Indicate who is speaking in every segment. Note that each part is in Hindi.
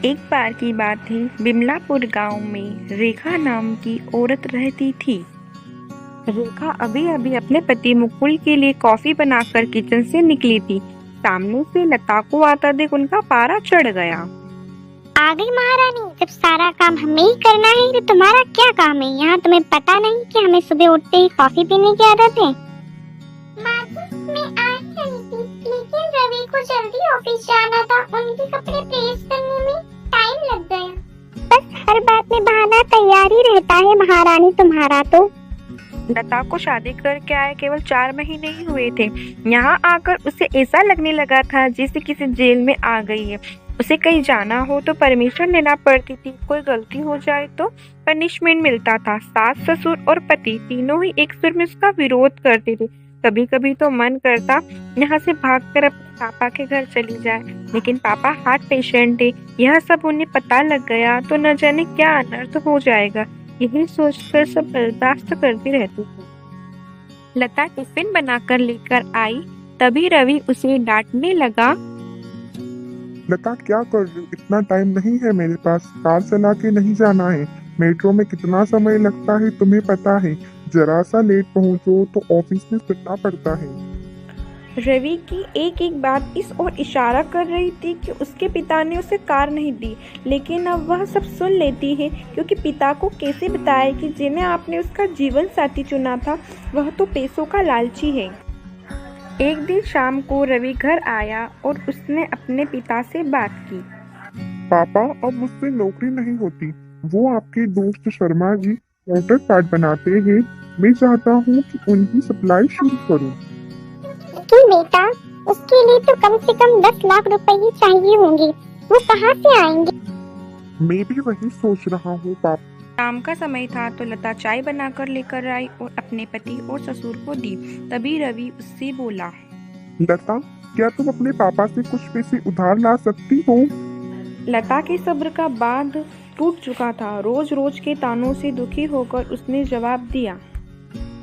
Speaker 1: एक बार की बात है। बिमलापुर गांव में रेखा नाम की औरत रहती थी। रेखा अभी अभी अपने पति मुकुल के लिए कॉफी बनाकर किचन से निकली थी। सामने से लता को आता देख उनका पारा चढ़ गया।
Speaker 2: आ गई महारानी, जब सारा काम हमें ही करना है तो तुम्हारा क्या काम है? यहाँ तुम्हें पता नहीं कि हमें सुबह उठते ही कॉफी पीने की आदत है? मैं आ रही थी, लेकिन रवि को जल्दी ऑफिस जाना था, उनके कपड़े प्रेस करने में टाइम लग गया। बस हर बात में बहाना तैयार ही रहता है महारानी तुम्हारा तो।
Speaker 1: लता को शादी करके आए केवल 4 महीने ही हुए थे। यहाँ आकर उसे ऐसा लगने लगा था जैसे किसी जेल में आ गई है। उसे कहीं जाना हो तो परमिशन लेना पड़ती थी, कोई गलती हो जाए तो पनिशमेंट मिलता था। सास, ससुर और पति तीनों ही एक सुर में उसका विरोध करते थे। कभी कभी तो मन करता यहाँ से भागकर अपने पापा के घर चली जाए, लेकिन पापा हार्ट पेशेंट थे। यह सब उन्हें पता लग गया तो न जाने क्या अनर्थ हो जाएगा। यही सोचकर सब बर्दाश्त करती रहती थी। लता टिफिन बनाकर लेकर आई, तभी रवि उसे डांटने लगा।
Speaker 3: लता क्या कर रही हो? इतना टाइम नहीं है मेरे पास, कार चला के नहीं जाना है। मेट्रो में कितना समय लगता है तुम्हें पता है। जरा सा लेट पहुंचो तो ऑफिस में सुनना पड़ता है।
Speaker 1: रवि की एक एक बात इस ओर इशारा कर रही थी कि उसके पिता ने उसे कार नहीं दी, लेकिन अब वह सब सुन लेती है, क्योंकि पिता को कैसे बताए कि जिन्हें आपने उसका जीवन साथी चुना था वह तो पैसों का लालची है। एक दिन शाम को रवि घर आया और उसने अपने पिता से बात की।
Speaker 3: पापा, अब मुझसे नौकरी नहीं होती। वो आपके दोस्त शर्मा जी मोटर पार्ट बनाते हैं। मैं चाहता हूँ कि उनकी सप्लाई शुरू करूँ।
Speaker 2: लेकिन बेटा, उसके लिए तो कम से कम 10 लाख रुपए ही चाहिए होंगे, वो कहाँ से आएंगे?
Speaker 3: मैं भी वही सोच रहा हूँ पापा।
Speaker 1: शाम का समय था तो लता चाय बनाकर लेकर आई और अपने पति और ससुर को दी। तभी रवि उससे बोला,
Speaker 3: लता, क्या तुम अपने पापा से कुछ पैसे उधार ला सकती हो?
Speaker 1: लता के सब्र का बांध टूट चुका था। रोज रोज के तानों से दुखी होकर उसने जवाब दिया,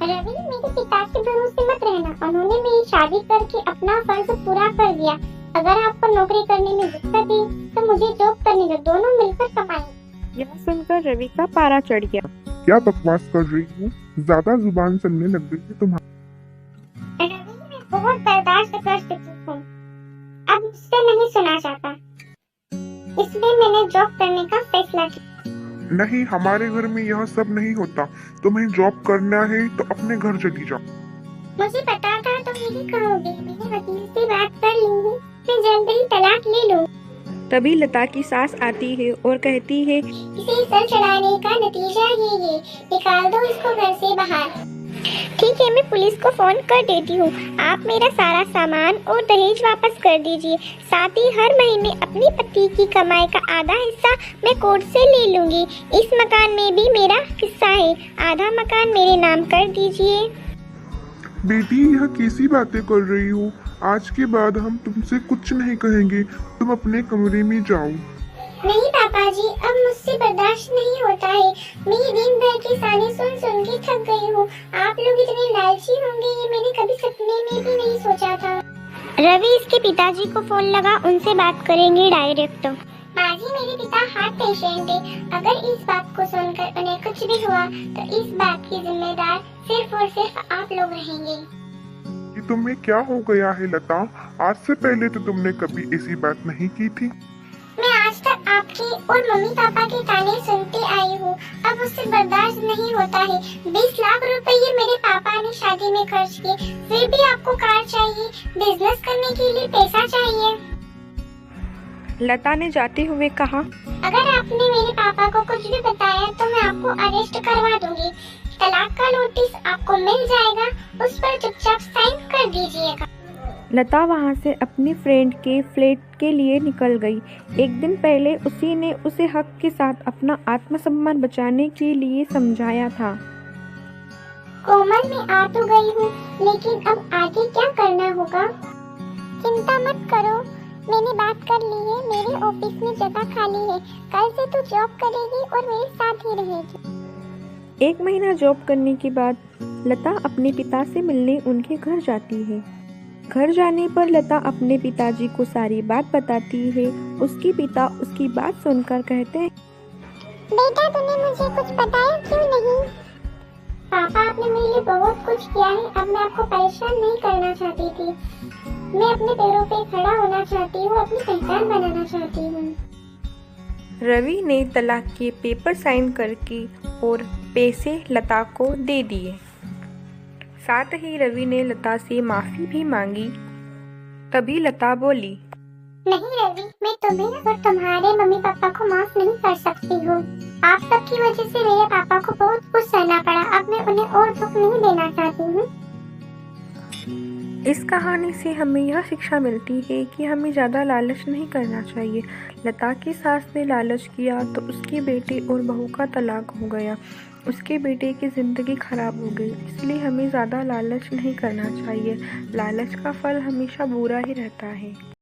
Speaker 2: रवि, मेरे पिता के भरोसे मत रहना। उन्होंने मेरी शादी करके अपना फर्ज पूरा कर दिया। अगर आपको नौकरी करने में दिक्कत है तो मुझे जॉब करने दो, दोनों मिलकर कमाएंगे।
Speaker 1: यह सुनकर रवि का पारा चढ़ गया।
Speaker 3: क्या बकवास कर रही हूँ? ज्यादा जुबान चलने लग गई है तुम्हारी।
Speaker 2: रवि, मैं बहुत बर्दाश्त कर चुकी हूँ, अब मुझसे नहीं सुना जाता, इसलिए मैंने जॉब करने का फैसला किया।
Speaker 3: नहीं, हमारे घर में यह सब नहीं होता। तुम्हें जॉब करना है तो अपने घर चली जाओ।
Speaker 2: मुझे पता था तुम यही कहोगे। मैंने वकील से बात कर ली है, मैं जल्द ही तलाक ले लूं।
Speaker 1: तभी लता की सास आती है और कहती है,
Speaker 2: इसे सर चढ़ाने का नतीजा ही ये, निकाल दो इसको घर से बाहर। ठीक है, मैं पुलिस को फोन कर देती हूँ। आप मेरा सारा सामान और दहेज वापस कर दीजिए। साथ ही हर महीने अपनी पति की कमाई का आधा हिस्सा मैं कोर्ट से ले लूंगी। इस मकान में भी मेरा हिस्सा है, आधा मकान मेरे नाम कर दीजिए।
Speaker 3: बेटी, यह कैसी बातें कर रही हो? आज के बाद हम तुमसे कुछ नहीं कहेंगे। तुम अपने कमरे में जाओ।
Speaker 2: नहीं पापा जी, अब मुझसे बर्दाश्त नहीं होता है। मैं दिन भर के गाने सुन सुन के थक गई हूँ। आप लोग इतने लालची होंगे ये मैंने कभी सपने में भी नहीं सोचा था। रवि इसके पिताजी को फोन लगा, उनसे बात करेंगे डायरेक्ट। माँ जी, मेरे पिता हार्ट पेशेंट है। अगर इस बात को सुनकर उन्हें कुछ भी हुआ तो इस बात की जिम्मेदार सिर्फ और सिर्फ आप लोग रहेंगे।
Speaker 3: कि तुम्हें क्या हो गया है लता? आज से पहले तो तुमने कभी ऐसी बात नहीं की थी।
Speaker 2: मैं आज तक आपके और मम्मी पापा के ताने सुनते आई हूँ, अब उससे बर्दाश्त नहीं होता है। 20 लाख रुपए मेरे पापा ने शादी में खर्च किए, फिर भी आपको कार चाहिए, बिजनेस करने के लिए पैसा चाहिए।
Speaker 1: लता ने जाते हुए कहा,
Speaker 2: अगर आपने मेरे पापा को कुछ भी बताया तो मैं आपको अरेस्ट करवा दूंगी। तलाक का नोटिस आपको मिल जाएगा, उस पर चुपचाप साइन कर दीजिएगा।
Speaker 1: लता वहां से अपनी फ्रेंड के फ्लैट के लिए निकल गई। एक दिन पहले उसी ने उसे हक के साथ अपना आत्मसम्मान बचाने के लिए समझाया था।
Speaker 2: कोमल, मैं आ तो गई हूँ, लेकिन अब आगे क्या करना होगा? चिंता मत करो, मैंने बात कर ली है। मेरे ऑफिस में जगह खाली है, कल से तू जॉब करेगी और मेरे साथ ही रहेगी।
Speaker 1: 1 महीना जॉब करने के बाद लता अपने पिता से मिलने उनके घर जाती है। घर जाने पर लता अपने पिताजी को सारी बात बताती है। उसके पिता उसकी बात सुनकर कहते हैं,
Speaker 2: बेटा तूने मुझे कुछ बताया क्यों नहीं? पापा आपने मेरे लिए बहुत कुछ किया है, अब मैं आपको परेशान नहीं करना चाहती थी। मैं अपने पैरों पे खड़ा होना चाहती हूँ, अपनी पहचान बनाना चाहती हूँ।
Speaker 1: रवि ने तलाक के पेपर साइन करके और पैसे लता को दे दिए। साथ ही रवि ने लता से माफी भी मांगी। तभी लता बोली,
Speaker 2: नहीं रवि, मैं तुम्हें और तुम्हारे मम्मी पापा को माफ नहीं कर सकती हूँ। आप सबकी वजह से मेरे पापा को बहुत कुछ सहना पड़ा। अब मैं उन्हें और दुख नहीं देना चाहती हूँ।
Speaker 1: इस कहानी से हमें यह शिक्षा मिलती है कि हमें ज़्यादा लालच नहीं करना चाहिए। लता की सास ने लालच किया तो उसके बेटे और बहू का तलाक हो गया। उसके बेटे की ज़िंदगी खराब हो गई। इसलिए हमें ज़्यादा लालच नहीं करना चाहिए। लालच का फल हमेशा बुरा ही रहता है।